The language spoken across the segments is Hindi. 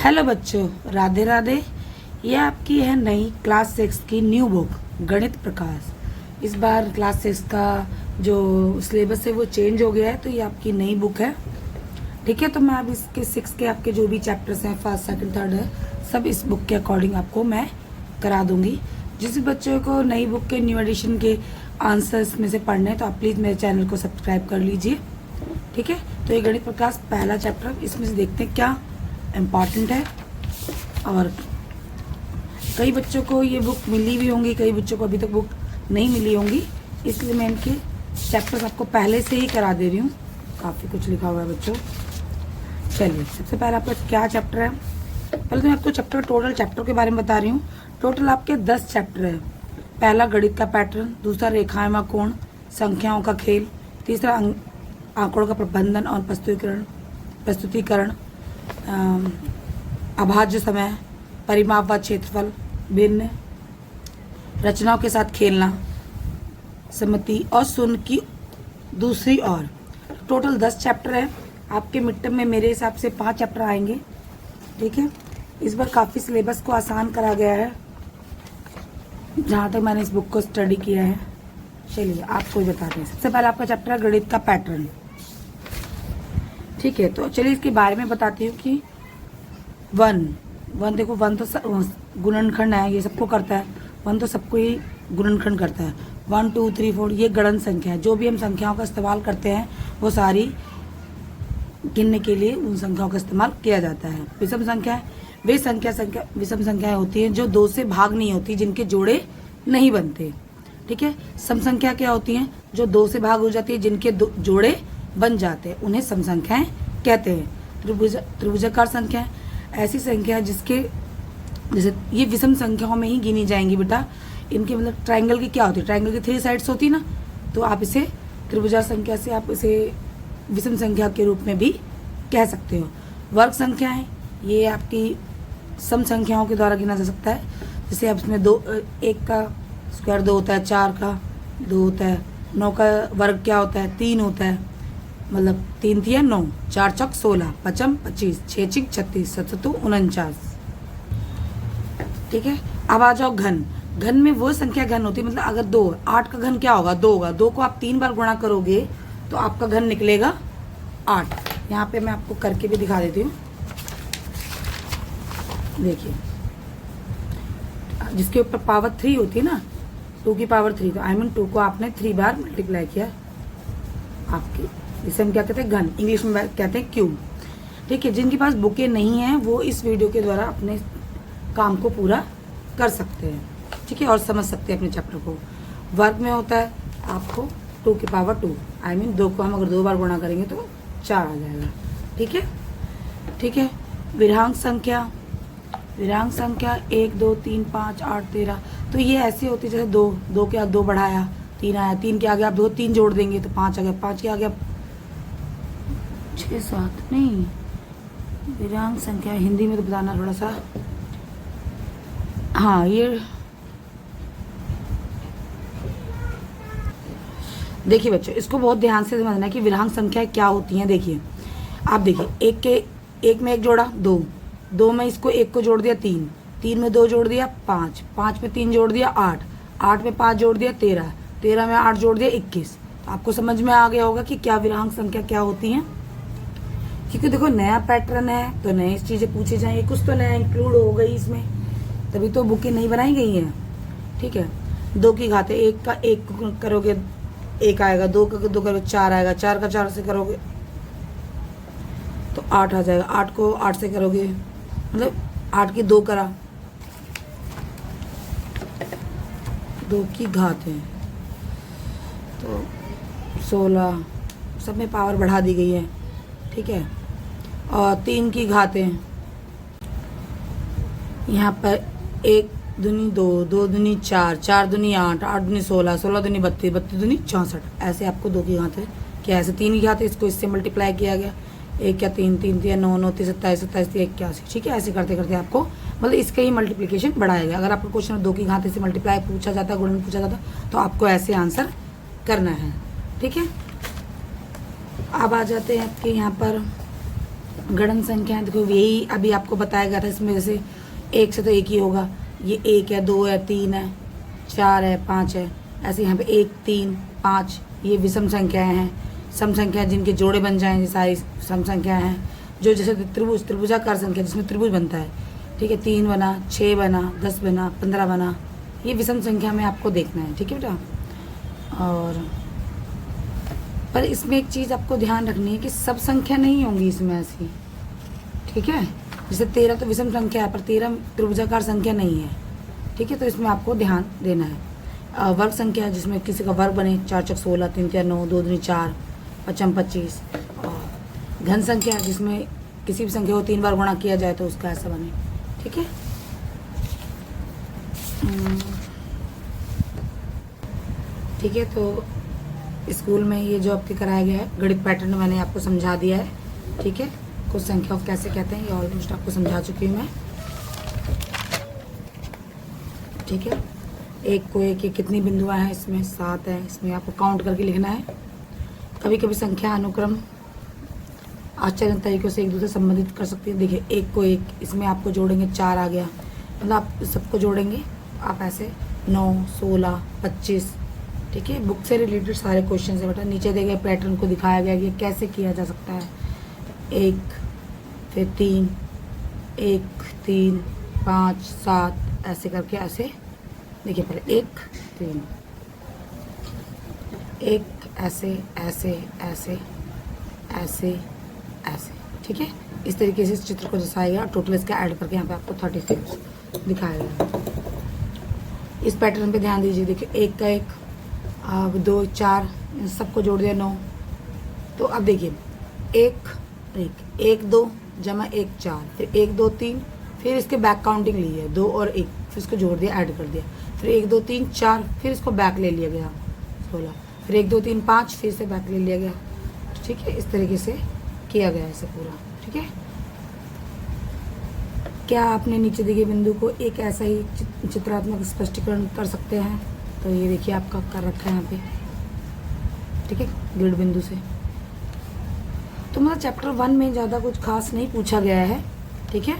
हेलो बच्चों, राधे राधे। ये आपकी है नई क्लास 6 की न्यू बुक गणित प्रकाश। इस बार क्लास 6 का जो सिलेबस है वो चेंज हो गया है, तो ये आपकी नई बुक है। ठीक है, तो मैं अब इसके 6 के आपके जो भी चैप्टर्स हैं, फर्स्ट सेकंड थर्ड है, सब इस बुक के अकॉर्डिंग आपको मैं करा दूंगी। जिस बच्चों को नई बुक के न्यू एडिशन के आंसर्स में से पढ़ने हैं तो आप प्लीज़ मेरे चैनल को सब्सक्राइब कर लीजिए। ठीक है, तो ये गणित प्रकाश पहला चैप्टर, इसमें से देखते हैं क्या इम्पॉर्टेंट है। और कई बच्चों को ये बुक मिली भी होंगी, कई बच्चों को अभी तक बुक नहीं मिली होंगी, इसलिए मैं इनके चैप्टर्स आपको पहले से ही करा दे रही हूँ। काफ़ी कुछ लिखा हुआ है बच्चों। चलिए, सबसे पहले आपका क्या चैप्टर है। पहले तो मैं आपको टोटल चैप्टर के बारे में बता रही हूँ। टोटल आपके 10 चैप्टर है। पहला गणित का पैटर्न, दूसरा रेखाएं व कोण, संख्याओं का खेल, तीसरा आंकड़ों का प्रबंधन और प्रस्तुतिकरण, अभाज्य समय, परिमाप व क्षेत्रफल, भिन्न, रचनाओं के साथ खेलना, सम्मति और शून्य की दूसरी ओर। टोटल 10 चैप्टर है। आपके मिड टर्म में मेरे हिसाब से 5 चैप्टर आएंगे। ठीक है, इस बार काफ़ी सिलेबस को आसान करा गया है जहाँ तक मैंने इस बुक को स्टडी किया है। चलिए आपको बताते हैं। सबसे पहले आपका चैप्टर है गणित का पैटर्न। ठीक है, तो चलिए इसके बारे में बताती हूँ कि वन देखो, वन तो गुणनखंड है, ये सबको करता है। वन तो सबको ही गुणनखंड करता है। 1 2 3 4 ये गणन संख्या है। जो भी हम संख्याओं का इस्तेमाल करते हैं वो सारी गिनने के लिए उन संख्याओं का इस्तेमाल किया जाता है। विषम संख्या वे विषम संख्याएं होती हैं जो 2 से भाग नहीं होती, जिनके जोड़े नहीं बनते। ठीक है, सम संख्या क्या होती हैं? जो 2 से भाग हो जाती है, जिनके जोड़े बन जाते हैं, उन्हें सम संख्याएं कहते हैं। त्रिभुजाकार संख्या ऐसी संख्या जिसके जैसे ये विषम संख्याओं में ही गिनी जाएंगी बेटा। इनके मतलब ट्रायंगल की क्या होती है? ट्रायंगल की 3 साइड्स होती ना, तो आप इसे त्रिभुजा संख्या से आप इसे विषम संख्या के रूप में भी कह सकते हो। वर्ग संख्याएं ये आपकी सम संख्याओं के द्वारा गिना जा सकता है। जैसे अब इसमें 1 का स्क्वायर 2 होता है, 4 का 2 होता है, 9 का वर्ग क्या होता है? 3 होता है। मतलब 3 तिया 9, 4 चौक 16, 5 25, 6 छिक 36, 7 49। ठीक है, अब आ जाओ घन। घन में वो संख्या घन होती है, मतलब अगर 2, 8 का घन क्या होगा? 2 होगा। 2 को आप 3 बार गुणा करोगे तो आपका घन निकलेगा 8। यहाँ पे मैं आपको करके भी दिखा देती हूँ। देखिए, जिसके ऊपर पावर 3 होती है ना, 2 की पावर 3, तो आई मीन 2 को आपने 3 बार मल्टीप्लाई किया आपकी, इसे हम क्या कहते हैं? घन। इंग्लिश में कहते हैं क्यूब। ठीक है, जिनके पास बुकें नहीं है वो इस वीडियो के द्वारा अपने काम को पूरा कर सकते हैं। ठीक है, और समझ सकते हैं अपने चैप्टर को। वर्ग में होता है आपको 2 की पावर 2, आई मीन 2 को हम अगर 2 बार गुणा करेंगे तो 4 आ जाएगा। ठीक है, ठीक है। विरांक संख्या 1 2 3 5 8 13, तो ये ऐसी होती है जैसे 2 के आगे 2 बढ़ाया 3 आया, 3 के आगे आप 2 3 जोड़ देंगे तो 5 आ गया, 5 के आगे आप 6 7 नहीं। विरांक संख्या हिंदी में तो बताना थोड़ा सा। हाँ, ये देखिए बच्चों, इसको बहुत ध्यान से समझना है कि विरांक संख्या क्या होती हैं। देखिए, आप देखिए, एक में 1 जोड़ा 2 में इसको 1 को जोड़ दिया 3 में 2 जोड़ दिया 5 में 3 जोड़ दिया 8 में 5 जोड़ दिया 13 में 8 जोड़ दिया 21। तो आपको समझ में आ गया होगा कि क्या विरांक संख्या क्या होती हैं। क्योंकि देखो, नया पैटर्न है तो नई चीजें पूछे जाएंगे, कुछ तो नया इंक्लूड हो गई इसमें, तभी तो बुकें नहीं बनाई गई हैं। ठीक है, 2 की घात है, 1 का 1 करोगे 1 आएगा, 2 का 2 करोगे 4 आएगा, 4 का 4 से करोगे तो 8 आ जाएगा, 8 को 8 से करोगे मतलब 8 की 2 करा, 2 की घात है तो 16, सब में पावर बढ़ा दी गई है। ठीक है, और 3 की घात है, यहाँ पर 1 दूनी 2, 2 दूनी 4, 4 दूनी 8, 8 दूनी 16, 16 दूनी 32, 32 दूनी 64। ऐसे आपको 2 की घात है। क्या ऐसे 3 की घात है, इसको इससे मल्टीप्लाई किया गया। 1 क्या 3, 3 तिया 9, 9 तिया 27, 27 तिया 81। ठीक है, ऐसे करते करते आपको मतलब इसका ही मल्टीप्लिकेशन बढ़ाएगा। अगर आपको क्वेश्चन 2 की घात से मल्टीप्लाई पूछा जाता, गुणन पूछा जाता, तो आपको ऐसे आंसर करना है। ठीक है, अब आ जाते हैं आपके यहाँ पर गणन संख्या देखो यही अभी आपको बताया गया था, इसमें जैसे एक से तो एक ही होगा, ये एक है, दो है, तीन है, चार है, पाँच है, ऐसे यहाँ पे एक, तीन, पाँच, ये विषम संख्याएं हैं। सम संख्या जिनके जोड़े बन जाएं, ये सारी सम संख्या हैं। जो जैसे त्रिभुजाकार संख्या जिसमें त्रिभुज बनता है, ठीक है, 3 बना, 6 बना, 10 बना, 15 बना, ये विषम संख्या में आपको देखना है, ठीक है बेटा। और पर इसमें एक चीज़ आपको ध्यान रखनी है कि सब संख्या नहीं होंगी इसमें ऐसी, ठीक है। जैसे 13 तो विषम संख्या है पर 13 त्रिभुजाकार संख्या नहीं है, ठीक है। तो इसमें आपको ध्यान देना है। वर्ग संख्या जिसमें किसी का वर्ग बने, 4 चौक 16, 3 तिया 9, 2 दूनी 4, 5 25। और घन संख्या जिसमें किसी भी संख्या को 3 बार गुणा किया जाए तो उसका ऐसा बने, ठीक है। ठीक है, तो स्कूल में ये जो आपके कराया गया है गणित पैटर्न मैंने आपको समझा दिया है, ठीक है। कुछ संख्या को कैसे कहते हैं ये ऑलमोस्ट आपको समझा चुकी हूँ मैं, ठीक है। एक को एक, कितनी बिंदुआं हैं इसमें, 7 है, इसमें आपको काउंट करके लिखना है। कभी कभी संख्या अनुक्रम आश्चर्य तरीकों से एक दूसरे संबंधित कर सकती है। देखिए एक को एक, इसमें आपको जोड़ेंगे 4 आ गया, मतलब आप सबको जोड़ेंगे आप ऐसे 9, 16, 25, ठीक है। बुक से रिलेटेड सारे क्वेश्चन है बेटा। नीचे दिए गए पैटर्न को दिखाया गया कि कैसे किया जा सकता है। 1 फिर 3, 1 3 5 7 ऐसे करके ऐसे देखिए, पहले 1 3, 1 ऐसे ऐसे ऐसे ऐसे ऐसे, ठीक है। इस तरीके से इस चित्र को दर्शाया गया। टोटल इसका ऐड करके यहाँ पे आपको 36 दिखाया गया। इस पैटर्न पे ध्यान दीजिए। देखिए 1 का 1, अब 2 4 सबको जोड़ दिया 9। तो अब देखिए 1 2 जमा 1 4, फिर 1 2 3, फिर इसके बैक काउंटिंग ली है 2 और 1, फिर इसको जोड़ दिया, ऐड कर दिया, फिर 1 2 3 4, फिर इसको बैक ले लिया गया 16, फिर 1 2 3 5, फिर से बैक ले लिया गया, ठीक है। इस तरीके से किया गया इसे पूरा, ठीक है। क्या आपने नीचे दिए गए बिंदु को एक ऐसा ही चित्रात्मक स्पष्टीकरण कर सकते हैं? तो ये देखिए आपका कर रखा है यहाँ पे, ठीक है, ग्रिड बिंदु से। तो मतलब चैप्टर 1 में ज़्यादा कुछ खास नहीं पूछा गया है, ठीक है।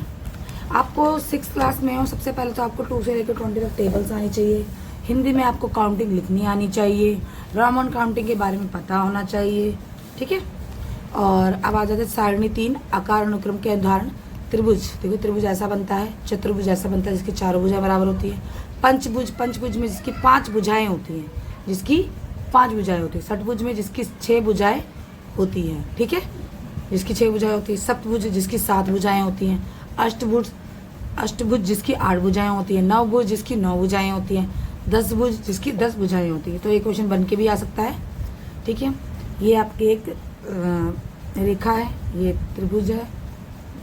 आपको 6th क्लास में हो, सबसे पहले तो आपको 2 से लेकर 20 तक टेबल्स आनी चाहिए। हिंदी में आपको काउंटिंग लिखनी आनी चाहिए। रोमन काउंटिंग के बारे में पता होना चाहिए, ठीक है। और अब आ जाते हैं सारणी 3, आकार अनुक्रम के उदाहरण। त्रिभुज, देखो त्रिभुज ऐसा बनता है, चतुर्भुज ऐसा बनता है जिसकी चारों भुजाएं बराबर होती है। पंचभुज, पंचभुज में जिसकी 5 भुजाएं होती हैं, जिसकी 5 भुजाएं होती है। षटभुज में जिसकी 6 भुजाएं होती हैं, ठीक है, जिसकी 6 भुजाएं होती है। सप्तभुज जिसकी 7 भुजाएं होती हैं। अष्टभुज, अष्टभुज जिसकी 8 भुजाएं होती हैं। नवभुज जिसकी 9 भुजाएं होती हैं। 10 भुज जिसकी 10 भुजाएं होती हैं। तो ये क्वेश्चन बन के भी आ सकता है, ठीक है। ये आपकी एक रेखा है, ये त्रिभुज है,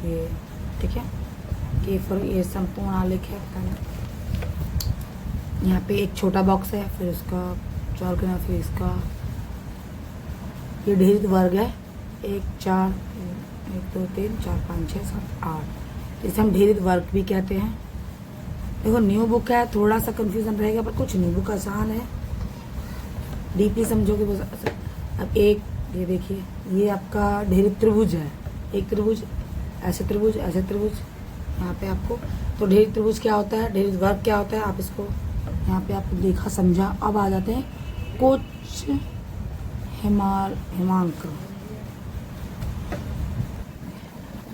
ये ठीक है, ये संपूर्ण आलेख है। यहाँ पे एक छोटा बॉक्स है, फिर उसका चार करना, फिर इसका ये ढेरित वर्ग है। 1 4 1 2 3 4 5 6 7 8, इसे हम ढेरित वर्ग भी कहते हैं। देखो न्यू बुक है, थोड़ा सा कंफ्यूजन रहेगा पर कुछ न्यू बुक आसान है, डीपली समझोगे वो। अब एक ये देखिए, ये आपका ढेरित त्रिभुज है। एक त्रिभुज, ऐसे त्रिभुज, ऐसे त्रिभुज, यहाँ पे आपको तो ढेरित त्रिभुज क्या होता है, ढेरित वर्ग क्या होता है, आप इसको यहाँ पे आपको देखा समझा। अब आ जाते हैं कोच हिमांक।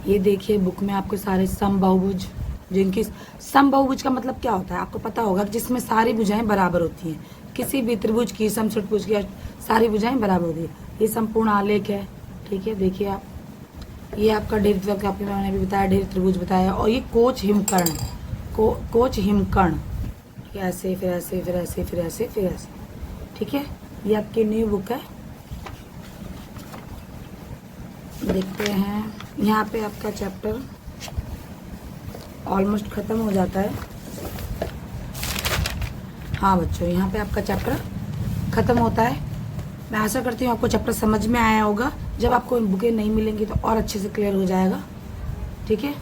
ये देखिए बुक में आपके सारे समबाहुभुज, जिनकी समबाहुभुज का मतलब क्या होता है आपको पता होगा, जिसमें सारी भुजाएं बराबर होती हैं। किसी भी त्रिभुज की, समषटभुज की सारी भुजाएं बराबर होती है। ये संपूर्ण आलेख है, ठीक है। देखिए आप, ये आपका ढेरित वर्ग आपके मैंने भी बताया, ढेरित त्रिभुज बताया। और ये कोच हिमकर्ण, कोच हिमकर्ण, ऐसे फिर ऐसे फिर ऐसे फिर ऐसे फिर ऐसे, ठीक है। ये आपकी न्यू बुक है। देखते हैं यहाँ पे आपका चैप्टर ऑलमोस्ट खत्म हो जाता है। हाँ बच्चों, यहाँ पे आपका चैप्टर खत्म होता है। मैं आशा करती हूँ आपको चैप्टर समझ में आया होगा। जब आपको बुकें नहीं मिलेंगी तो और अच्छे से क्लियर हो जाएगा, ठीक है।